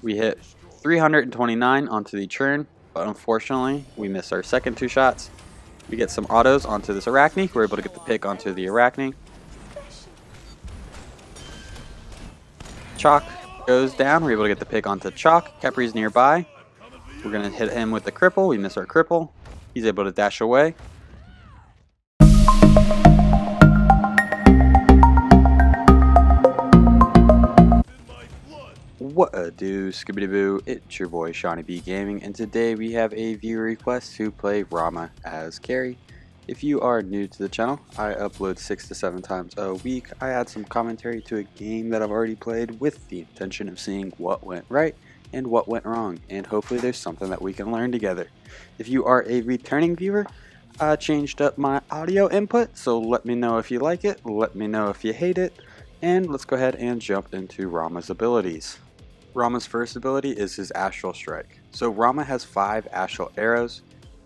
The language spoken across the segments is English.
We hit 329 onto the churn, but unfortunately we missed our second 2 shots. We get some autos onto this Arachne. We're able to get the pick onto the Arachne. Chalk goes down. We're able to get the pick onto Chalk. Kepri's nearby. We're going to hit him with the cripple. We miss our cripple. He's able to dash away. What a do, Scooby-Doo, it's your boy SeanyB Gaming, and today we have a viewer request to play Rama as carry. If you are new to the channel, I upload 6 to 7 times a week. I add some commentary to a game that I've already played with the intention of seeing what went right and what went wrong, and hopefully there's something that we can learn together. If you are a returning viewer, I changed up my audio input, so let me know if you like it, let me know if you hate it, and let's go ahead and jump into Rama's abilities. Rama's first ability is his Astral Strike. So Rama has 5 astral arrows.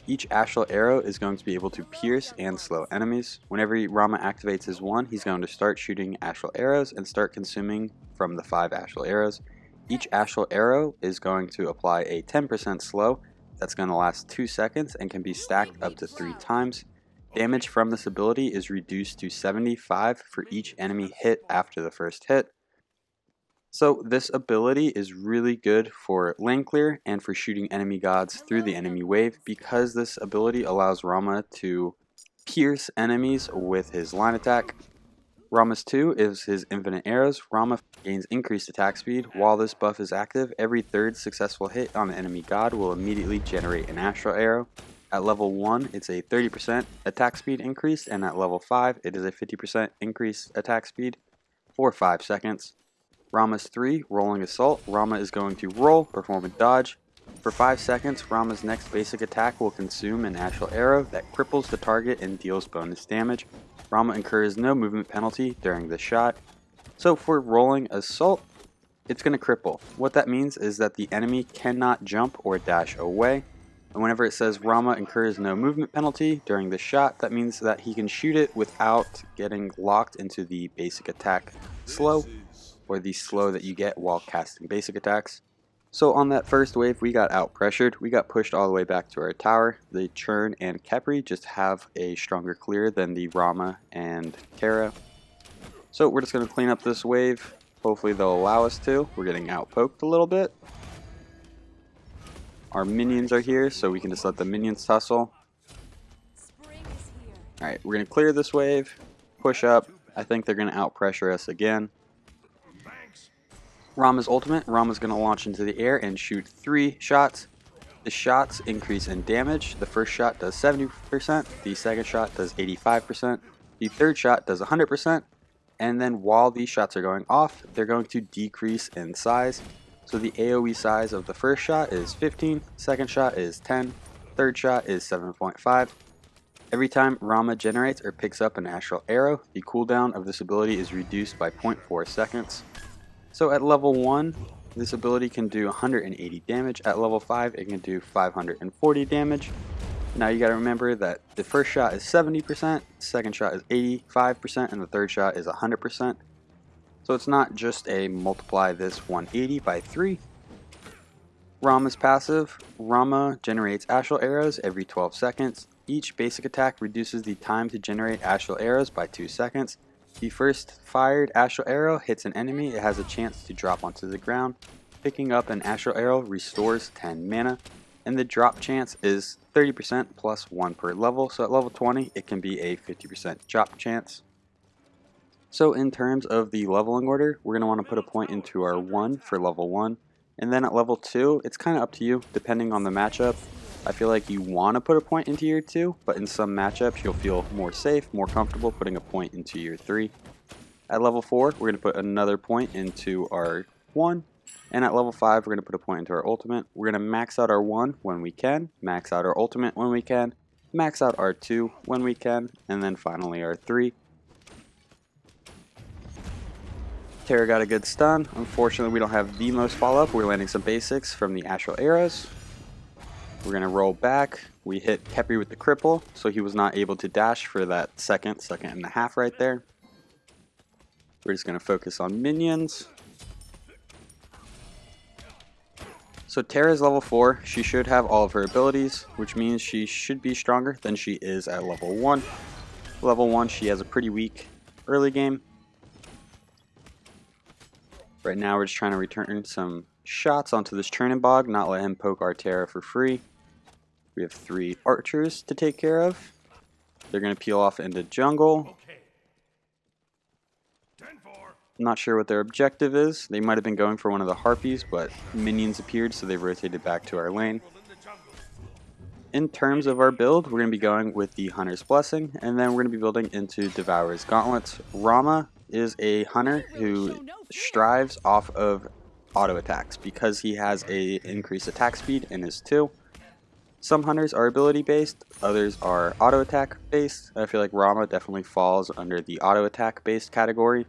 Each astral arrow is going to be able to pierce and slow enemies. Whenever Rama activates his one, he's going to start shooting astral arrows and start consuming from the 5 astral arrows. Each astral arrow is going to apply a 10% slow that's going to last 2 seconds and can be stacked up to 3 times. Damage from this ability is reduced to 75 for each enemy hit after the first hit. So this ability is really good for lane clear and for shooting enemy gods through the enemy wave, because this ability allows Rama to pierce enemies with his line attack. Rama's 2 is his infinite arrows. Rama gains increased attack speed. While this buff is active, every 3rd successful hit on an enemy god will immediately generate an astral arrow. At level 1 it's a 30% attack speed increase, and at level 5 it is a 50% increased attack speed for 5 seconds. Rama's 3, Rolling Assault. Rama is going to roll, perform a dodge. For 5 seconds, Rama's next basic attack will consume an astral arrow that cripples the target and deals bonus damage. Rama incurs no movement penalty during this shot. So for Rolling Assault, it's going to cripple. What that means is that the enemy cannot jump or dash away. And whenever it says Rama incurs no movement penalty during this shot, that means that he can shoot it without getting locked into the basic attack slow, or the slow that you get while casting basic attacks. So on that first wave we got out pressured, we got pushed all the way back to our tower. The Churn and Kepri just have a stronger clear than the Rama and Kara. So we're just going to clean up this wave, hopefully they'll allow us to. We're getting out poked a little bit. Our minions are here, so we can just let the minions tussle. Alright, we're going to clear this wave, push up. I think they're going to out pressure us again. Rama's ultimate, Rama's going to launch into the air and shoot 3 shots. The shots increase in damage. The first shot does 70%, the second shot does 85%, the third shot does 100%, and then while these shots are going off, they're going to decrease in size. So the AoE size of the first shot is 15, second shot is 10, third shot is 7.5. Every time Rama generates or picks up an astral arrow, the cooldown of this ability is reduced by 0.4 seconds. So at level 1, this ability can do 180 damage. At level 5, it can do 540 damage. Now you gotta remember that the first shot is 70%, second shot is 85%, and the third shot is 100%. So it's not just a multiply this 180 by 3. Rama's passive. Rama generates astral arrows every 12 seconds. Each basic attack reduces the time to generate astral arrows by 2 seconds. The first fired astral arrow hits an enemy, it has a chance to drop onto the ground. Picking up an astral arrow restores 10 mana, and the drop chance is 30% plus 1 per level, so at level 20 it can be a 50% drop chance. So in terms of the leveling order, we're going to want to put a point into our 1 for level 1, and then at level 2, it's kind of up to you depending on the matchup. I feel like you want to put a point into your 2, but in some matchups you'll feel more safe, more comfortable putting a point into your 3. At level 4, we're going to put another point into our 1, and at level 5 we're going to put a point into our ultimate. We're going to max out our 1 when we can, max out our ultimate when we can, max out our 2 when we can, and then finally our 3. Terra got a good stun. Unfortunately we don't have the most follow-up. We're landing some basics from the astral arrows. We're going to roll back. We hit Kepri with the cripple, so he was not able to dash for that second and a half right there. We're just going to focus on minions. So Terra is level 4. She should have all of her abilities, which means she should be stronger than she is at level 1. Level 1, she has a pretty weak early game. Right now we're just trying to return some shots onto this Churning Bog, not let him poke our Terra for free. We have 3 archers to take care of. They're going to peel off into jungle. I'm not sure what their objective is. They might have been going for one of the harpies, but minions appeared, so they rotated back to our lane. In terms of our build, we're going to be going with the Hunter's Blessing, and then we're going to be building into Devourer's Gauntlets. Rama is a hunter who strives off of auto attacks because he has a increased attack speed in his 2. Some hunters are ability based, others are auto attack based. I feel like Rama definitely falls under the auto attack based category.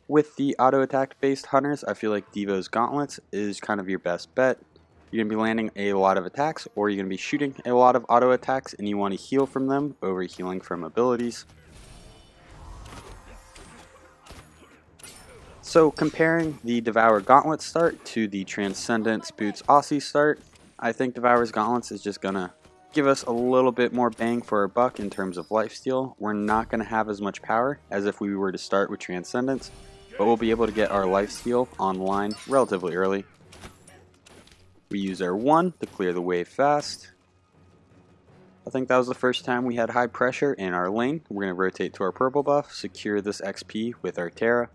With the auto attack based hunters, I feel like Devo's Gauntlets is kind of your best bet. You're going to be landing a lot of attacks, or you're going to be shooting a lot of auto attacks and you want to heal from them over healing from abilities. So comparing the Devour Gauntlet start to the Transcendence Boots Aussie start, I think Devourer's Gauntlets is just going to give us a little bit more bang for our buck in terms of lifesteal. We're not going to have as much power as if we were to start with Transcendence, but we'll be able to get our lifesteal online relatively early. We use our 1 to clear the wave fast. I think that was the first time we had high pressure in our lane. We're going to rotate to our purple buff, secure this XP with our Terra.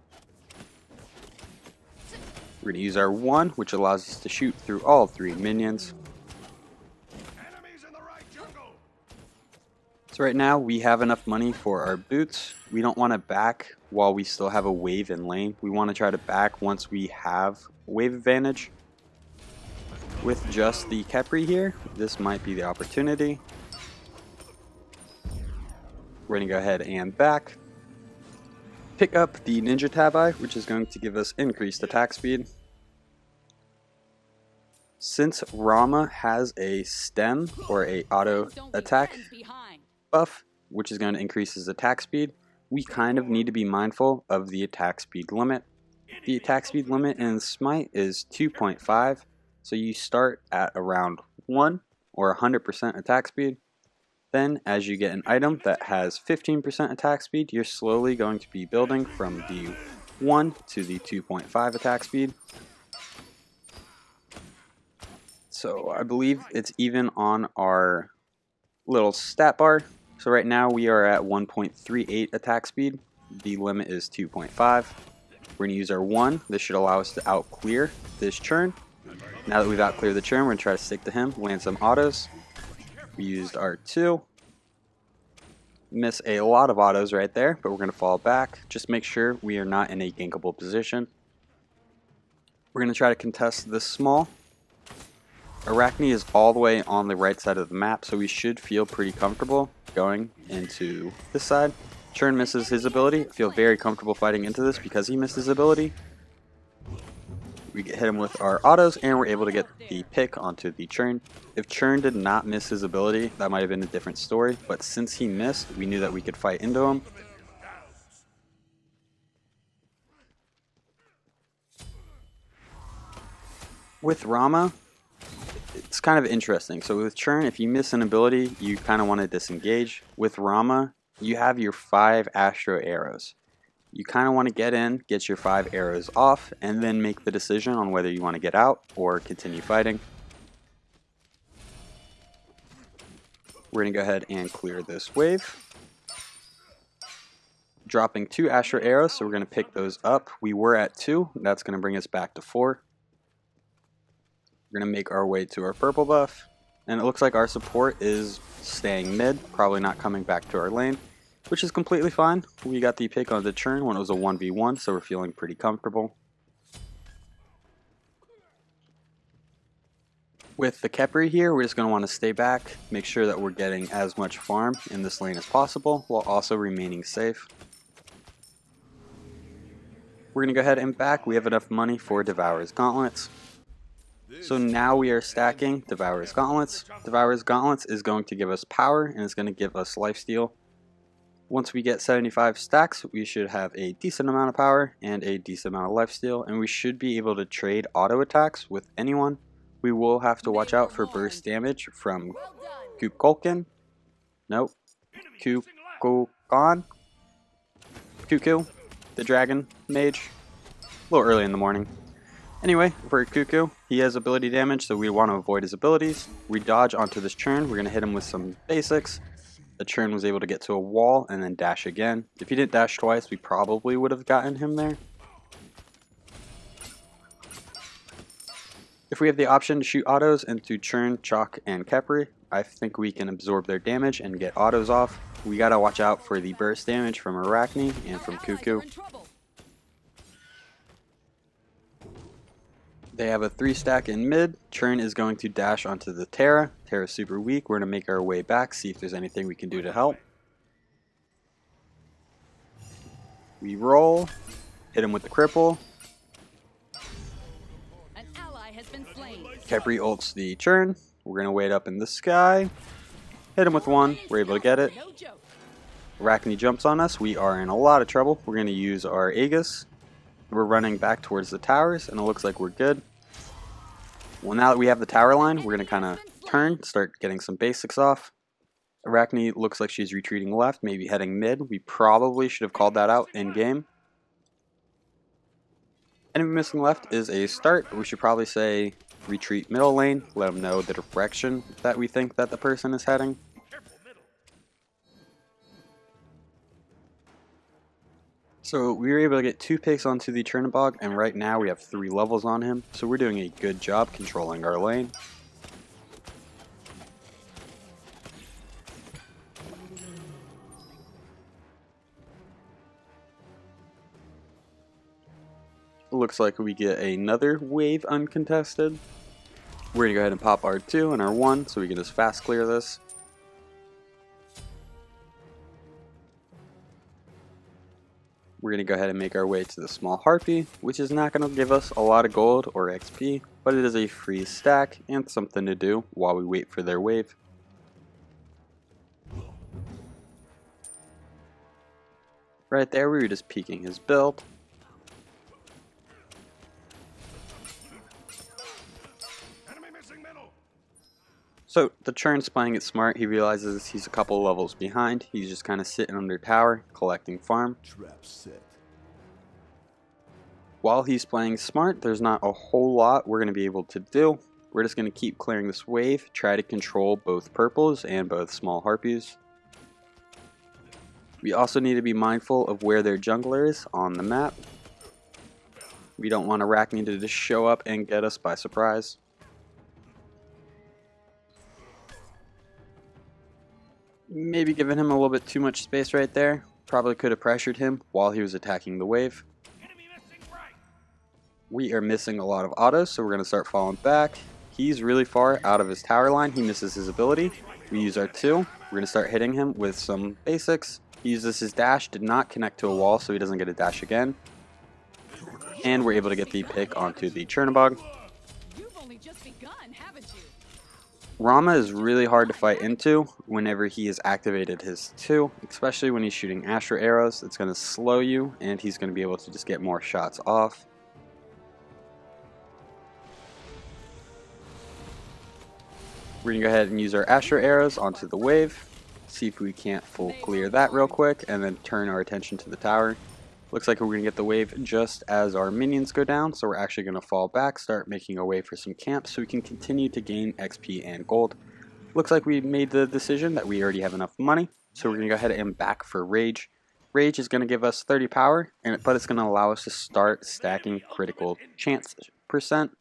We're going to use our 1, which allows us to shoot through all 3 minions. So right now we have enough money for our boots. We don't want to back while we still have a wave in lane. We want to try to back once we have wave advantage. With just the Khepri here, this might be the opportunity. We're going to go ahead and back. Pick up the Ninja Tabi, which is going to give us increased attack speed. Since Rama has a stem or a auto attack buff, which is going to increase his attack speed, we kind of need to be mindful of the attack speed limit. The attack speed limit in Smite is 2.5, so you start at around 1 or 100% attack speed. Then as you get an item that has 15% attack speed, you're slowly going to be building from the 1 to the 2.5 attack speed. So I believe it's even on our little stat bar. So right now we are at 1.38 attack speed. The limit is 2.5. We're going to use our 1. This should allow us to out clear this churn. Now that we've out cleared the churn, we're going to try to stick to him, land some autos. We used our 2. Miss a lot of autos right there, but we're going to fall back. Just make sure we are not in a gankable position. We're going to try to contest this small. Arachne is all the way on the right side of the map, so we should feel pretty comfortable going into this side. Churn misses his ability. I feel very comfortable fighting into this because he missed his ability. We hit him with our autos, and we're able to get the pick onto the Churn. If Churn did not miss his ability, that might have been a different story, but since he missed, we knew that we could fight into him. With Rama, it's kind of interesting. So with Churn, if you miss an ability, you kind of want to disengage. With Rama, you have your 5 Astro Arrows. You kind of want to get in, get your 5 arrows off, and then make the decision on whether you want to get out or continue fighting. We're going to go ahead and clear this wave. Dropping 2 Astro Arrows, so we're going to pick those up. We were at 2, that's going to bring us back to 4. We're going to make our way to our purple buff, and it looks like our support is staying mid, probably not coming back to our lane, which is completely fine. We got the pick on the Churn when it was a 1v1, so we're feeling pretty comfortable. With the Khepri here, we're just going to want to stay back, make sure that we're getting as much farm in this lane as possible, while also remaining safe. We're going to go ahead and back. We have enough money for Devourer's Gauntlets. So now we are stacking Devourer's Gauntlets. Devourer's Gauntlets is going to give us power, and it's going to give us lifesteal. Once we get 75 stacks, we should have a decent amount of power and a decent amount of lifesteal, and we should be able to trade auto attacks with anyone. We will have to watch out for burst damage from Kukulkan. Nope. Kukulkan. Cuckoo, the dragon mage. A little early in the morning. Anyway, for Cuckoo, he has ability damage, so we want to avoid his abilities. We dodge onto this churn. We're going to hit him with some basics. The churn was able to get to a wall and then dash again. If he didn't dash twice, we probably would have gotten him there. If we have the option to shoot autos into Churn, Chalk, and Khepri, I think we can absorb their damage and get autos off. We gotta watch out for the burst damage from Arachne and from Cuckoo. They have a 3-stack in mid. Churn is going to dash onto the Terra. Terra's super weak. We're going to make our way back, see if there's anything we can do to help. We roll, hit him with the cripple. An ally has been slain. Khepri ults the Churn. We're going to wait up in the sky. Hit him with one. We're able to get it. Arachne jumps on us. We are in a lot of trouble. We're going to use our Aegis. We're running back towards the towers, and it looks like we're good. Well, now that we have the tower line, we're going to kind of turn, start getting some basics off. Arachne looks like she's retreating left, maybe heading mid. We probably should have called that out in game. Enemy missing left is a start, but we should probably say retreat middle lane, let them know the direction that we think that the person is heading. So we were able to get 2 picks onto the Chernobog, and right now we have 3 levels on him, so we're doing a good job controlling our lane. Looks like we get another wave uncontested. We're going to go ahead and pop our 2 and our 1 so we can just fast clear this. We're going to go ahead and make our way to the small harpy, which is not going to give us a lot of gold or XP, but it is a free stack and something to do while we wait for their wave. Right there, we were just peeking his build. So the Churn's playing it smart. He realizes he's a couple levels behind. He's just kind of sitting under tower, collecting farm. While he's playing smart, there's not a whole lot we're going to be able to do. We're just going to keep clearing this wave, try to control both purples and both small harpies. We also need to be mindful of where their jungler is on the map. We don't want Arachne to just show up and get us by surprise. Maybe giving him a little bit too much space right there. Probably could have pressured him while he was attacking the wave. We are missing a lot of autos, so we're going to start falling back. He's really far out of his tower line. He misses his ability. We use our 2. We're going to start hitting him with some basics. He uses his dash, did not connect to a wall, so he doesn't get a dash again. And we're able to get the pick onto the Chernobog. You've only just begun, haven't you? Rama is really hard to fight into whenever he has activated his 2, especially when he's shooting Astro arrows. It's going to slow you, and he's going to be able to just get more shots off. We're going to go ahead and use our Astro arrows onto the wave, see if we can't full clear that real quick, and then turn our attention to the tower. Looks like we're going to get the wave just as our minions go down, so we're actually going to fall back, start making our way for some camps so we can continue to gain XP and gold. Looks like we made the decision that we already have enough money, so we're going to go ahead and back for Rage. Rage is going to give us 30 power, but it's going to allow us to start stacking critical chance percent.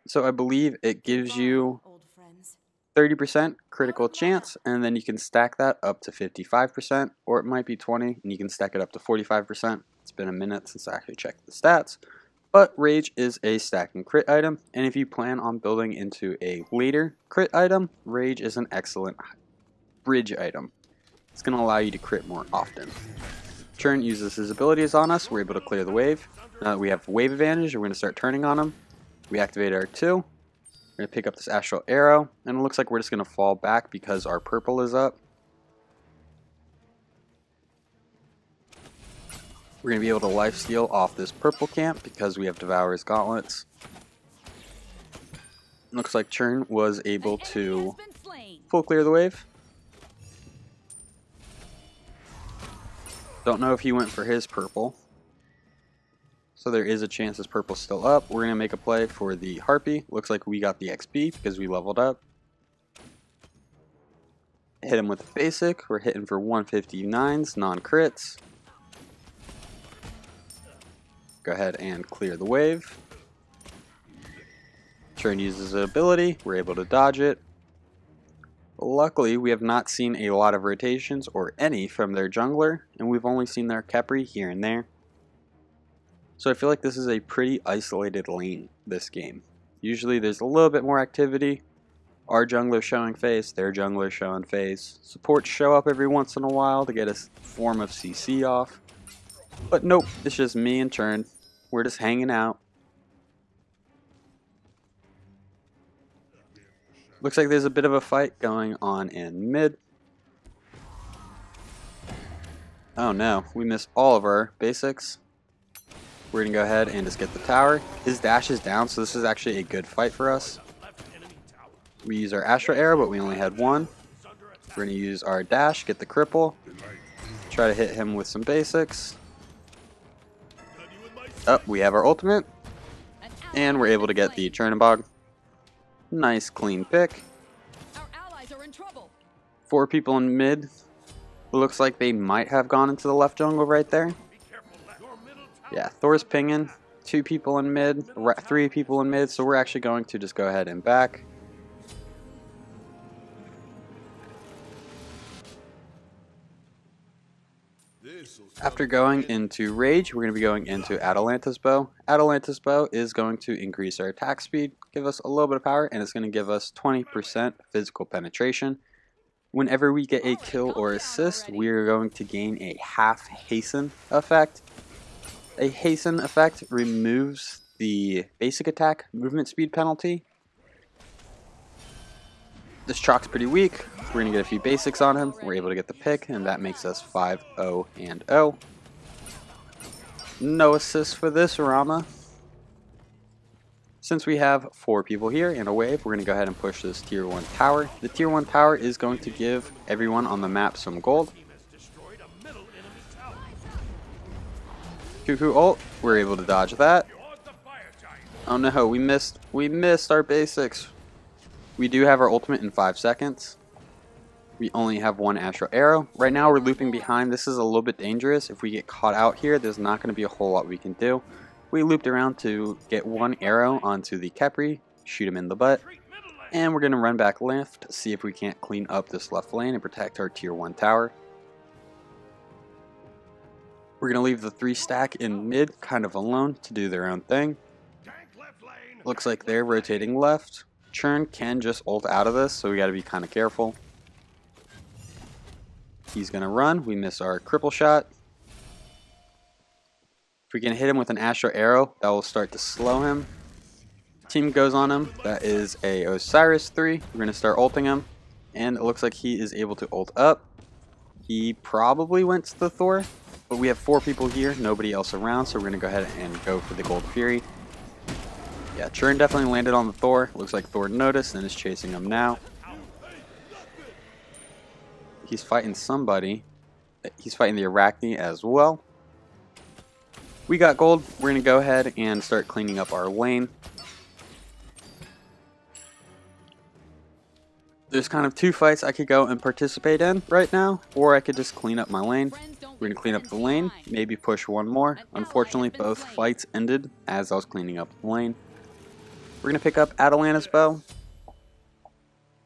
So I believe it gives you 30% critical chance, and then you can stack that up to 55%, or it might be 20, and you can stack it up to 45%. It's been a minute since I actually checked the stats, but Rage is a stack and crit item, and if you plan on building into a later crit item, Rage is an excellent bridge item. It's going to allow you to crit more often. Churn uses his abilities on us. We're able to clear the wave. Now that we have wave advantage, we're going to start turning on him. We activate our 2. We're going to pick up this astral arrow, and it looks like we're just going to fall back because our purple is up. We're going to be able to lifesteal off this purple camp because we have Devourer's Gauntlets. Looks like Churn was able to full clear the wave. Don't know if he went for his purple. So there is a chance his purple's still up. We're going to make a play for the Harpy. Looks like we got the XP because we leveled up. Hit him with the basic. We're hitting for 159s, non-crits. Go ahead and clear the wave. Churn uses an ability. We're able to dodge it. Luckily, we have not seen a lot of rotations or any from their jungler, and we've only seen their Khepri here and there. So I feel like this is a pretty isolated lane this game. Usually there's a little bit more activity. Our jungler showing face, their jungler showing face. Supports show up every once in a while to get a form of CC off. But nope, it's just me and Churn. We're just hanging out. Looks like there's a bit of a fight going on in mid. Oh no, we missed all of our basics. We're going to go ahead and just get the tower. His dash is down, so this is actually a good fight for us. We use our Astral Arrow, but we only had one. We're going to use our dash, get the cripple. Try to hit him with some basics. Oh, we have our ultimate. And we're able to get the Chernabog. Nice clean pick. 4 people in mid. Looks like they might have gone into the left jungle right there. Yeah, Thor's pinging. 2 people in mid, 3 people in mid, so we're actually going to just go ahead and back. After going into Rage, we're going to be going into Atalanta's Bow. Atalanta's Bow is going to increase our attack speed, give us a little bit of power, and it's going to give us 20% physical penetration. Whenever we get a kill or assist, we are going to gain a half hasten effect. A hasten effect removes the basic attack movement speed penalty. This Chalk's pretty weak. We're going to get a few basics on him. We're able to get the pick, and that makes us 5-0 and 0. No assist for this Rama. Since we have 4 people here in a wave, we're going to go ahead and push this tier 1 tower. The tier 1 tower is going to give everyone on the map some gold. Cuckoo ult, we're able to dodge that. Oh no, we missed our basics. We do have our ultimate in 5 seconds. We only have 1 Astral Arrow. Right now we're looping behind. This is a little bit dangerous. If we get caught out here, there's not going to be a whole lot we can do. We looped around to get 1 arrow onto the Khepri, shoot him in the butt, and we're going to run back left, see if we can't clean up this left lane and protect our tier 1 tower. We're going to leave the 3 stack in mid kind of alone to do their own thing. Looks like they're rotating left. Churn can just ult out of this, so we got to be kind of careful. He's going to run. We miss our cripple shot. If we can hit him with an Astral Arrow, that will start to slow him. Team goes on him. That is a Osiris 3. We're going to start ulting him. And it looks like he is able to ult up. He probably went to the Thor. But we have 4 people here, nobody else around, so we're going to go ahead and go for the Gold Fury. Yeah, Churn definitely landed on the Thor. Looks like Thor noticed and is chasing him now. He's fighting somebody. He's fighting the Arachne as well. We got gold. We're going to go ahead and start cleaning up our lane. There's kind of 2 fights I could go and participate in right now, or I could just clean up my lane. We're going to clean up the lane, maybe push 1 more. Unfortunately, both fights ended as I was cleaning up the lane. We're going to pick up Atalanta's Bow.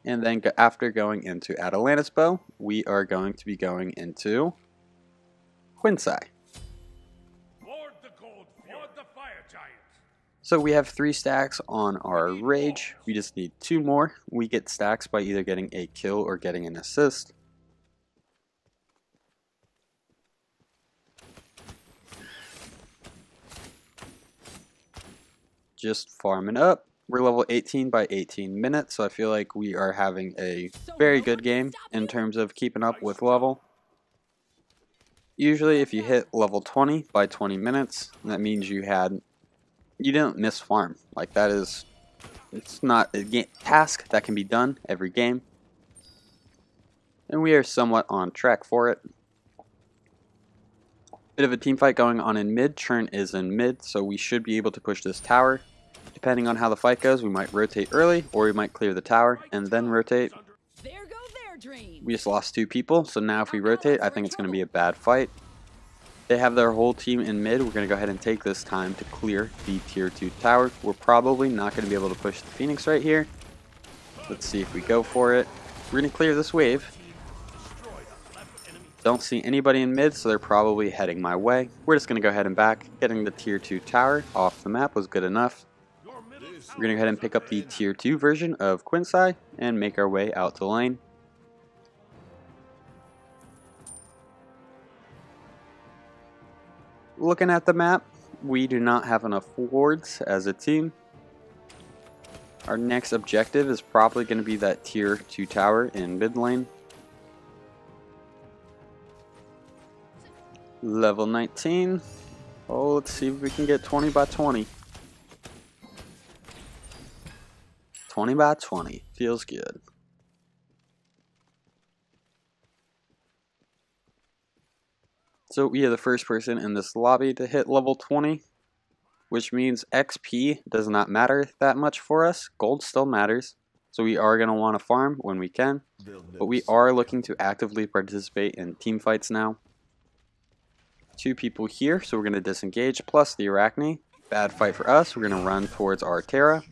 And then after going into Atalanta's Bow, we are going to be going into Qin Sias. So we have 3 stacks on our Rage. We just need 2 more. We get stacks by either getting a kill or getting an assist. Just farming up. We're level 18 by 18 minutes, so I feel like we are having a very good game in terms of keeping up with level. Usually if you hit level 20 by 20 minutes, that means you didn't miss farm. Like it's not a task that can be done every game. And we are somewhat on track for it. Bit of a team fight going on in mid. Churn is in mid, so we should be able to push this tower. Depending on how the fight goes, we might rotate early, or we might clear the tower and then rotate. There go their dreams. We just lost 2 people, so now if we rotate, I think it's going to be a bad fight. They have their whole team in mid. We're going to go ahead and take this time to clear the tier 2 tower. We're probably not going to be able to push the Phoenix right here. Let's see if we go for it. We're going to clear this wave. Don't see anybody in mid, so they're probably heading my way. We're just going to go ahead and back. Getting the tier 2 tower off the map was good enough. We're going to go ahead and pick up the tier 2 version of Qin Sias and make our way out to lane. Looking at the map, we do not have enough wards as a team. Our next objective is probably going to be that tier 2 tower in mid lane. Level 19. Oh, let's see if we can get 20 by 20. 20 by 20. Feels good. So we are the first person in this lobby to hit level 20, which means XP does not matter that much for us. Gold still matters, so we are going to want to farm when we can, but we are looking to actively participate in team fights now. 2 people here, so we're going to disengage, plus the Arachne. Bad fight for us. We're going to run towards our Terra.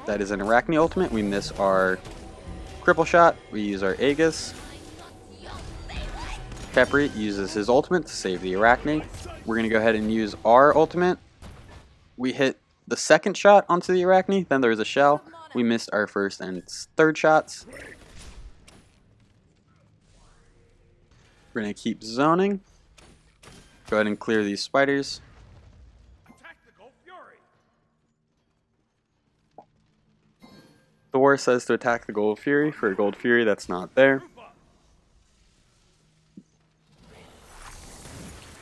That is an Arachne ultimate. We miss our cripple shot. We use our Aegis. Khepri uses his ultimate to save the Arachne. We're going to go ahead and use our ultimate. We hit the second shot onto the Arachne, then there's a shell. We missed our first and third shots. We're going to keep zoning. Go ahead and clear these spiders. Thor says to attack the Gold Fury for a Gold Fury that's not there.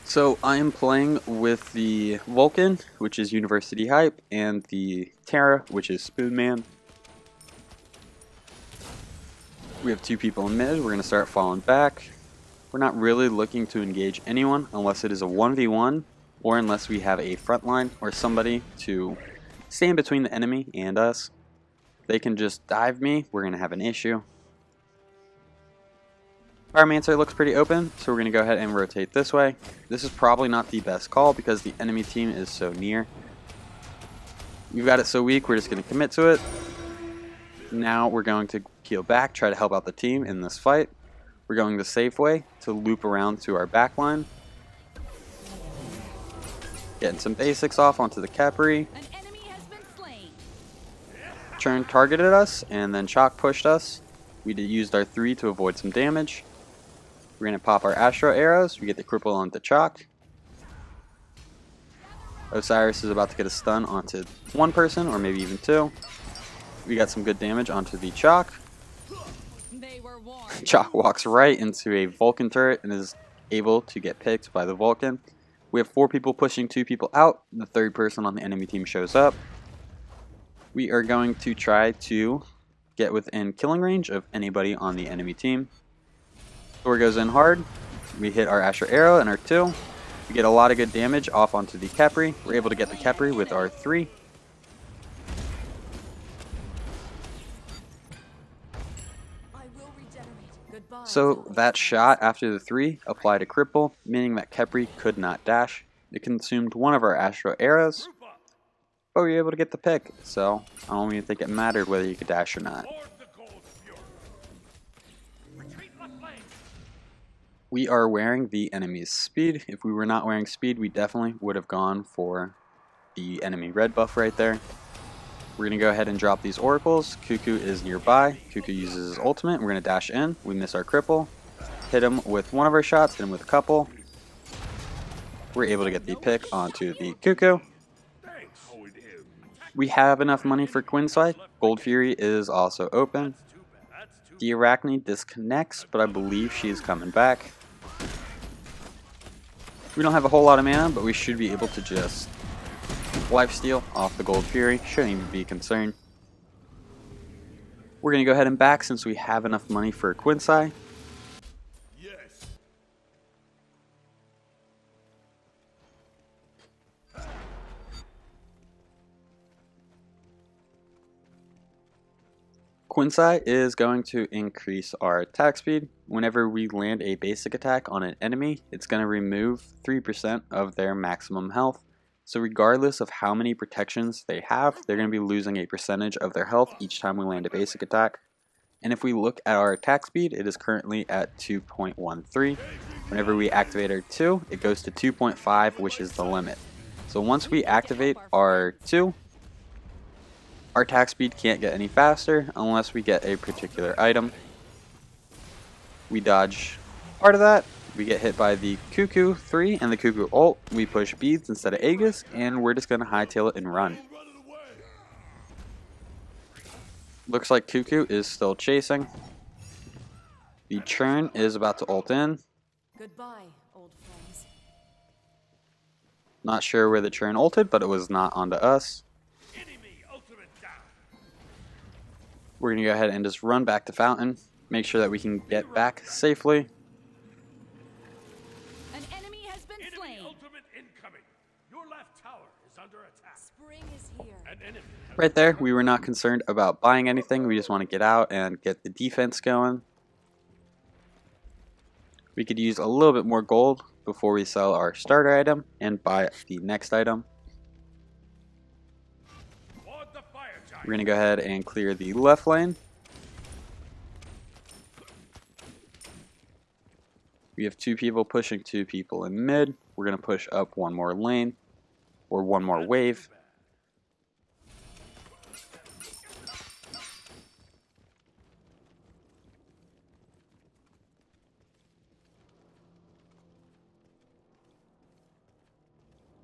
So I am playing with the Vulcan, which is University Hype, and the Terra, which is Spoonman. We have 2 people in mid. We're going to start falling back. We're not really looking to engage anyone unless it is a 1v1 or unless we have a frontline or somebody to stand between the enemy and us. They can just dive me. We're going to have an issue. Pyromancer looks pretty open, so we're going to go ahead and rotate this way. This is probably not the best call because the enemy team is so near. We've got it so weak, we're just going to commit to it. Now we're going to peel back, try to help out the team in this fight. We're going the safe way to loop around to our backline. Getting some basics off onto the Khepri. An enemy has been slain. Churn targeted us and then Chalk pushed us. We used our 3 to avoid some damage. We're going to pop our Astro arrows. We get the cripple onto Chalk. Osiris is about to get a stun onto 1 person or maybe even 2. We got some good damage onto the Chalk. They were warned. Chalk walks right into a Vulcan turret and is able to get picked by the Vulcan. We have 4 people pushing 2 people out. The 3rd person on the enemy team shows up. We are going to try to get within killing range of anybody on the enemy team. Thor goes in hard. We hit our Asher Arrow and our 2. We get a lot of good damage off onto the Khepri. We're able to get the Khepri with our 3. So that shot after the 3 applied a cripple, meaning that Khepri could not dash. It consumed 1 of our Astro Arrows, but we were able to get the pick, so I don't even think it mattered whether you could dash or not. We are wearing the enemy's speed. If we were not wearing speed, we definitely would have gone for the enemy red buff right there. We're going to go ahead and drop these oracles. Cuckoo is nearby. Cuckoo uses his ultimate. We're going to dash in. We miss our cripple. Hit him with 1 of our shots. Hit him with a couple. We're able to get the pick onto the Cuckoo. We have enough money for Qin Sias. Gold Fury is also open. The Arachne disconnects, but I believe she's coming back. We don't have a whole lot of mana, but we should be able to just lifesteal off the Gold Fury. Shouldn't even be concerned. We're going to go ahead and back since we have enough money for a Qin Sias. Yes. Qin Sias is going to increase our attack speed. Whenever we land a basic attack on an enemy, it's going to remove 3% of their maximum health. So regardless of how many protections they have, they're going to be losing a percentage of their health each time we land a basic attack. And if we look at our attack speed, it is currently at 2.13. Whenever we activate our 2, it goes to 2.5, which is the limit. So once we activate our 2, our attack speed can't get any faster unless we get a particular item. We dodge part of that. We get hit by the Cuckoo 3 and the Cuckoo ult. We push beads instead of Aegis, and we're just going to hightail it and run. Looks like Cuckoo is still chasing. The Churn is about to ult in. Goodbye, old friends. Not sure where the Churn ulted, but it was not onto us. Enemy ultimate down. We're going to go ahead and just run back to Fountain. Make sure that we can get back safely. An enemy has been Enemy slain. ultimate incoming. Your left tower is under attack. Spring is here. An enemy has Right there, we were not concerned about buying anything. We just want to get out and get the defense going. We could use a little bit more gold before we sell our starter item and buy the next item. ward the fire giant. We're going to go ahead and clear the left lane. We have 2 people pushing 2 people in mid. We're going to push up 1 more lane, or 1 more wave.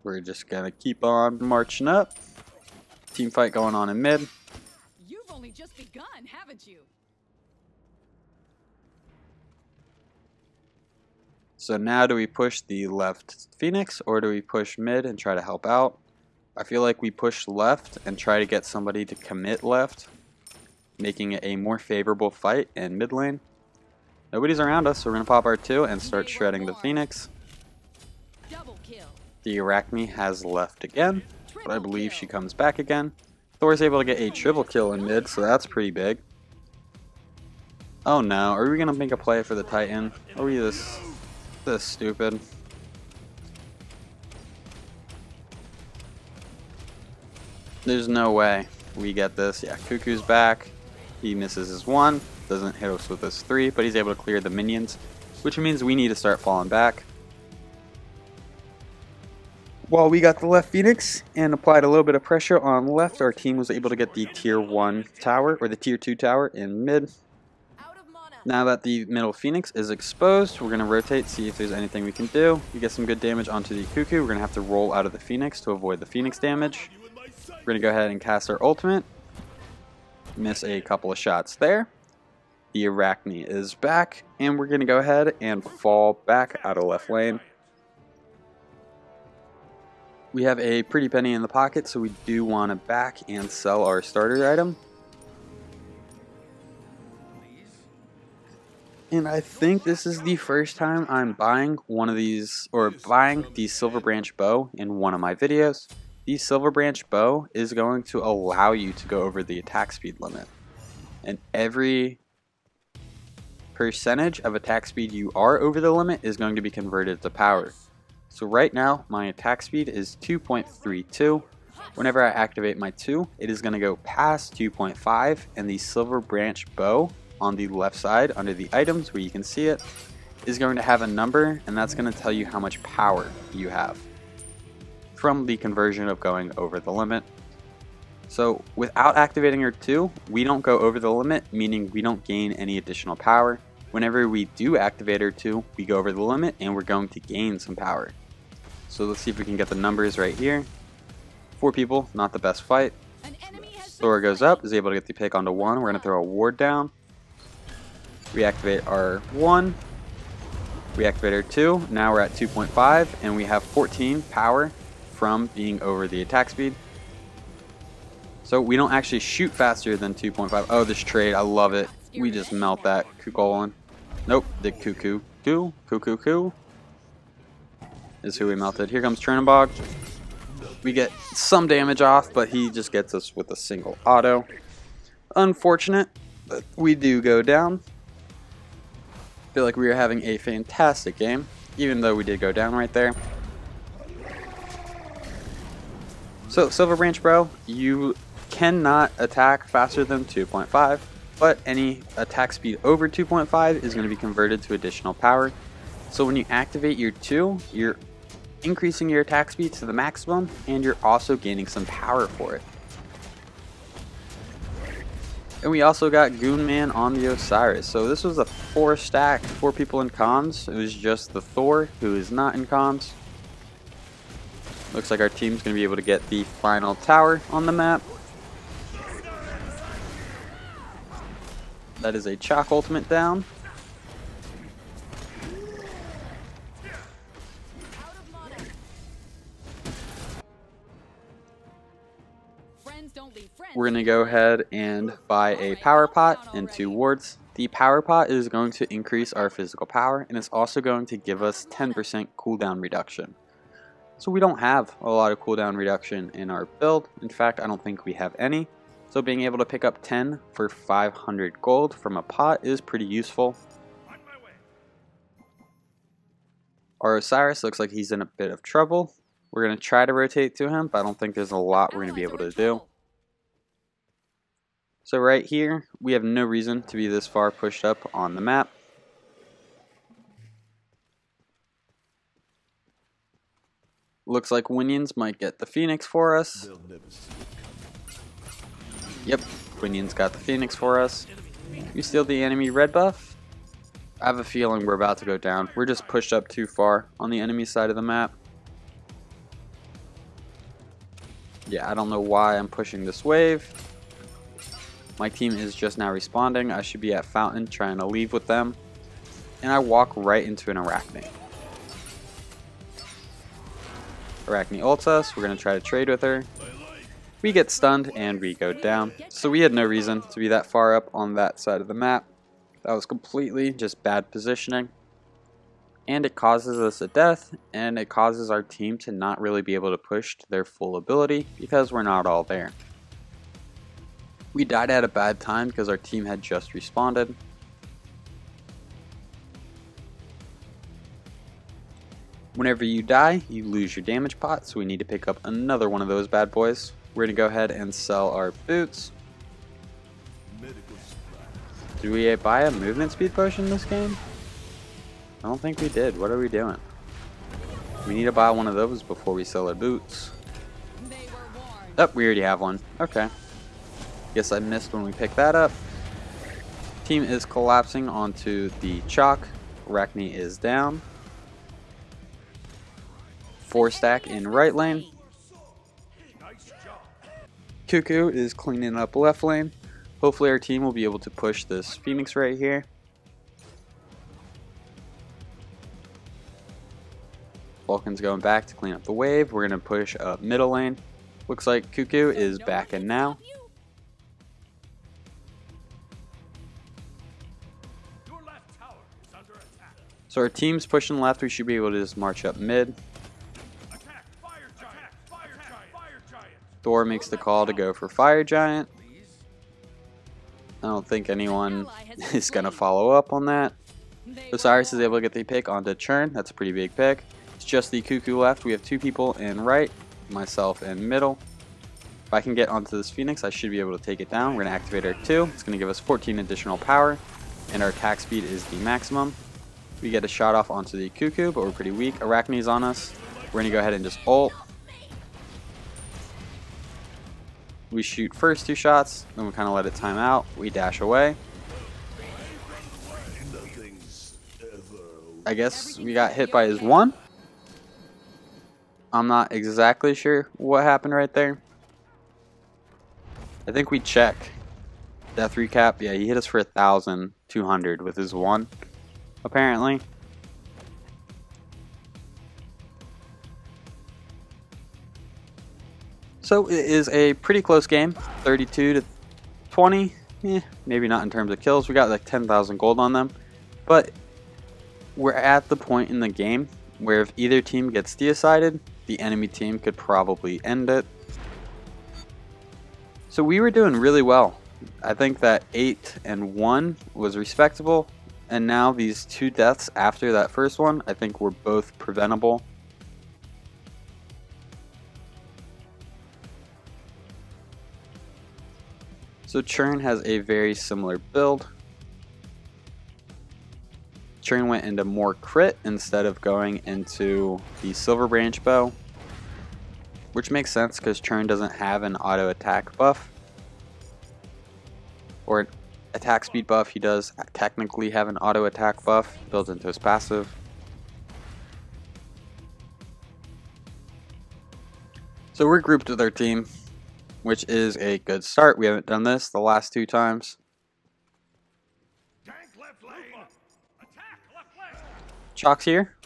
We're just going to keep on marching up. Team fight going on in mid. You've only just begun, haven't you? So now do we push the left Phoenix or do we push mid and try to help out? I feel like we push left and try to get somebody to commit left, making it a more favorable fight in mid lane. Nobody's around us, so we're going to pop our 2 and start shredding the Phoenix. Double kill. The Arachne has left again, but I believe she comes back again. Thor's able to get a triple kill in mid, so that's pretty big. Oh no, are we going to make a play for the Titan? Are we this stupid? There's no way we get this. Yeah, Cuckoo's back. He misses his 1, doesn't hit us with his 3, but he's able to clear the minions, which means we need to start falling back. While we got the left Phoenix and applied a little bit of pressure on left, our team was able to get the tier 1 tower, or the tier 2 tower in mid. Out of mana. Now that the middle Phoenix is exposed, we're going to rotate, see if there's anything we can do. We get some good damage onto the Cuckoo. We're going to have to roll out of the Phoenix to avoid the Phoenix damage. We're going to go ahead and cast our ultimate. Miss a couple of shots there. The Arachne is back, and we're going to go ahead and fall back out of left lane. We have a pretty penny in the pocket, so we do want to back and sell our starter item. And I think this is the first time I'm buying one of these, or buying the Silverbranch Bow in one of my videos. The Silverbranch Bow is going to allow you to go over the attack speed limit. And every percentage of attack speed you are over the limit is going to be converted to power. So right now, my attack speed is 2.32. Whenever I activate my 2, it is going to go past 2.5, and the Silverbranch Bow on the left side under the items where you can see it is going to have a number, and that's going to tell you how much power you have from the conversion of going over the limit. So without activating our 2, we don't go over the limit, meaning we don't gain any additional power. Whenever we do activate our 2, we go over the limit and we're going to gain some power. So let's see if we can get the numbers right here. 4 people, not the best fight. An enemy has Thor goes up, is able to get the pick onto 1. We're going to throw a ward down. We activate our 1. We activate our 2. Now we're at 2.5 and we have 14 power from being over the attack speed. So we don't actually shoot faster than 2.5. Oh, this trade, I love it. We just melt that Kukulin. Nope, the Cuckoo is who we melted. Here comes Chernobog. We get some damage off, but he just gets us with a single auto. Unfortunate, but we do go down. Feel like we are having a fantastic game, even though we did go down right there. So, Silverbranch Bow, you cannot attack faster than 2.5, but any attack speed over 2.5 is going to be converted to additional power. So when you activate your 2, you're increasing your attack speed to the maximum, and you're also gaining some power for it. And we also got Goon Man on the Osiris. So this was a 4 stack, 4 people in comms. It was just the Thor who is not in comms. Looks like our team's going to be able to get the final tower on the map. That is a Chalk ultimate down. We're going to go ahead and buy a power pot and 2 wards. The power pot is going to increase our physical power, and it's also going to give us 10% cooldown reduction. So we don't have a lot of cooldown reduction in our build. In fact, I don't think we have any. So being able to pick up 10 for 500 gold from a pot is pretty useful. Our Osiris looks like he's in a bit of trouble. We're going to try to rotate to him, but I don't think there's a lot we're going to be able to do. So right here, we have no reason to be this far pushed up on the map. Looks like Winions might get the Phoenix for us. Yep, Winions got the Phoenix for us. We steal the enemy red buff. I have a feeling we're about to go down. We're just pushed up too far on the enemy side of the map. Yeah, I don't know why I'm pushing this wave. My team is just now responding. I should be at Fountain trying to leave with them. And I walk right into an Arachne. Arachne ults us. We're going to try to trade with her. We get stunned and we go down. So we had no reason to be that far up on that side of the map. That was completely just bad positioning. And it causes us a death, and it causes our team to not really be able to push to their full ability because we're not all there. We died at a bad time because our team had just respawned. Whenever you die, you lose your damage pot, so we need to pick up another one of those bad boys. We're going to go ahead and sell our boots. Did we buy a movement speed potion this game? I don't think we did. What are we doing? We need to buy one of those before we sell our boots. Oh, we already have one. Okay. Guess I missed when we picked that up. Team is collapsing onto the chalk. Arachne is down. 4 stack in right lane. Cuckoo is cleaning up left lane. Hopefully our team will be able to push this Phoenix right here. Vulcan's going back to clean up the wave. We're going to push up middle lane. Looks like Cuckoo is back in now. So our team's pushing left. We should be able to just march up mid. Thor makes the call to go for Fire Giant. I don't think anyone is going to follow up on that. Osiris is able to get the pick onto Churn. That's a pretty big pick. It's just the Cuckoo left. We have 2 people in right, myself in middle. If I can get onto this Phoenix, I should be able to take it down. We're going to activate our 2. It's going to give us 14 additional power, and our attack speed is the maximum. We get a shot off onto the Cuckoo, but we're pretty weak. Arachne's on us. We're going to go ahead and just ult. We shoot first 2 shots, then we kind of let it time out. We dash away. I guess we got hit by his 1. I'm not exactly sure what happened right there. I think we check. death recap. Yeah, he hit us for 1,200 with his one, apparently. So it is a pretty close game, 32 to 20. Maybe not in terms of kills. We got like 10,000 gold on them, but we're at the point in the game where if either team gets decided, the enemy team could probably end it. So we were doing really well. I think that 8 and 1 was respectable, and now these 2 deaths after that first one, I think were both preventable. So Churn has a very similar build. Churn went into more crit instead of going into the Silverbranch Bow, which makes sense because Churn doesn't have an auto attack buff or an attack speed buff. He does technically have an auto attack buff built into his passive. So we're grouped with our team, which is a good start. We haven't done this the last 2 times. Tank left lane. Attack left lane. Chalk's here.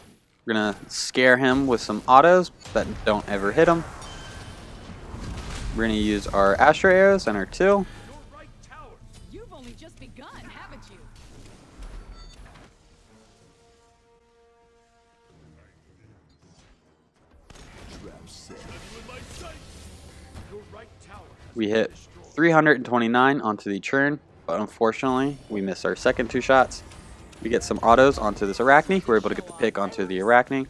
We're gonna scare him with some autos that don't ever hit him. We're gonna use our Astro Arrows and our 2. Your right tower. You've only just begun, haven't you? With my sight. Your right tower. We hit 329 onto the Churn, but unfortunately we missed our second 2 shots. We get some autos onto this Arachne. We're able to get the pick onto the Arachne.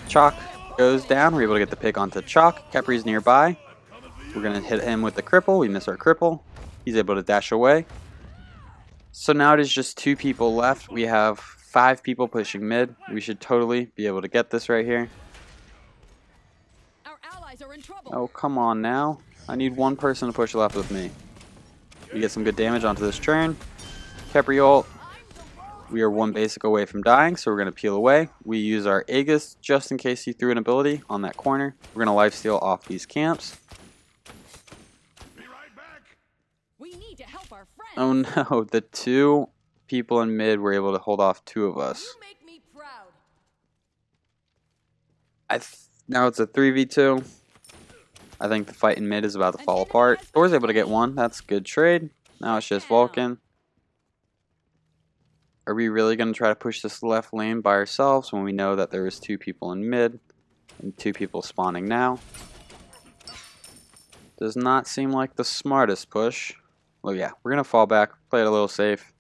Chalk goes down. We're able to get the pick onto Chalk. Kepri's nearby. We're going to hit him with the cripple. We miss our cripple. He's able to dash away. So now it is just 2 people left. We have 5 people pushing mid. We should totally be able to get this right here. Our allies are in trouble. Oh, come on now. I need 1 person to push left with me. We get some good damage onto this Churn. Kepri ult. We are 1 basic away from dying, so we're going to peel away. We use our Aegis just in case he threw an ability on that corner. We're going to lifesteal off these camps. Be right back. We need to help our friends. Oh no, the 2 people in mid were able to hold off 2 of us. You make me proud. Now it's a 3v2. I think the fight in mid is about to fall apart. Thor's able to get 1. That's good trade. Now it's just Vulcan. Are we really going to try to push this left lane by ourselves when we know that there is 2 people in mid and 2 people spawning now? Does not seem like the smartest push. Well, yeah, we're going to fall back, play it a little safe.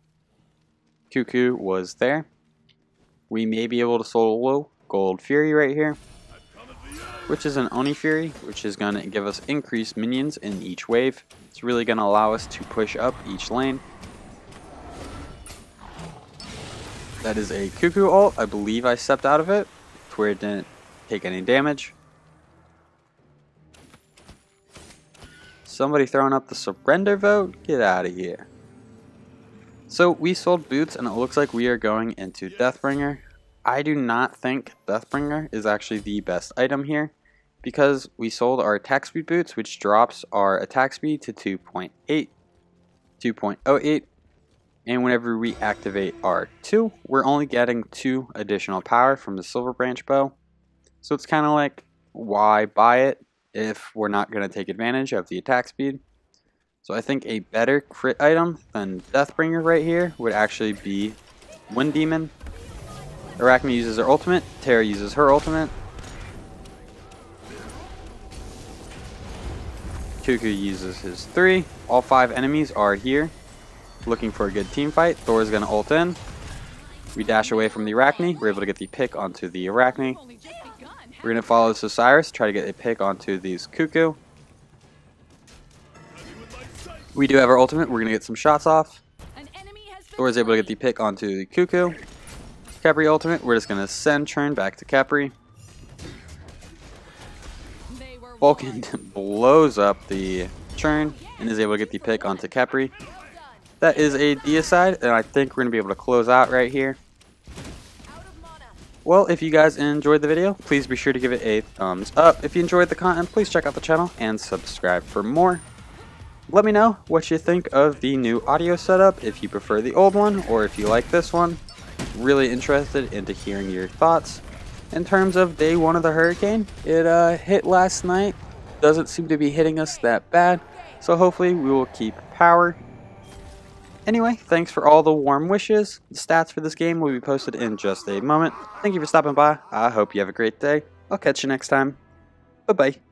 Cuckoo was there. We may be able to solo Gold Fury right here, which is an Oni Fury, which is going to give us increased minions in each wave. It's really going to allow us to push up each lane. That is a Cuckoo ult. I believe I stepped out of it to where it didn't take any damage. Somebody throwing up the surrender vote? Get out of here. So we sold boots and it looks like we are going into Deathbringer. I do not think Deathbringer is actually the best item here because we sold our attack speed boots, which drops our attack speed to 2.08. And whenever we activate our 2, we're only getting 2 additional power from the Silverbranch Bow. So it's kind of like, why buy it if we're not going to take advantage of the attack speed? So I think a better crit item than Deathbringer right here would actually be Wind Demon. Arachne uses her ultimate, Terra uses her ultimate. Cuckoo uses his 3. All 5 enemies are here, looking for a good team fight. Thor is going to ult in. We dash away from the Arachne. We're able to get the pick onto the Arachne. We're going to follow this Osiris, try to get a pick onto these Cuckoo. We do have our ultimate. We're going to get some shots off. Thor is able to get the pick onto the Cuckoo. Kepri ultimate. We're just going to send Churn back to Kepri. Vulcan blows up the Churn and is able to get the pick onto Kepri. That is a deicide, and I think we're going to be able to close out right here. well, if you guys enjoyed the video, please be sure to give it a thumbs up. If you enjoyed the content, please check out the channel and subscribe for more. Let me know what you think of the new audio setup, if you prefer the old one or if you like this one. Really interested into hearing your thoughts. In terms of day 1 of the hurricane, it hit last night. Doesn't seem to be hitting us that bad, so hopefully we will keep power. Anyway, thanks for all the warm wishes. The stats for this game will be posted in just a moment. Thank you for stopping by. I hope you have a great day. I'll catch you next time. Bye-bye.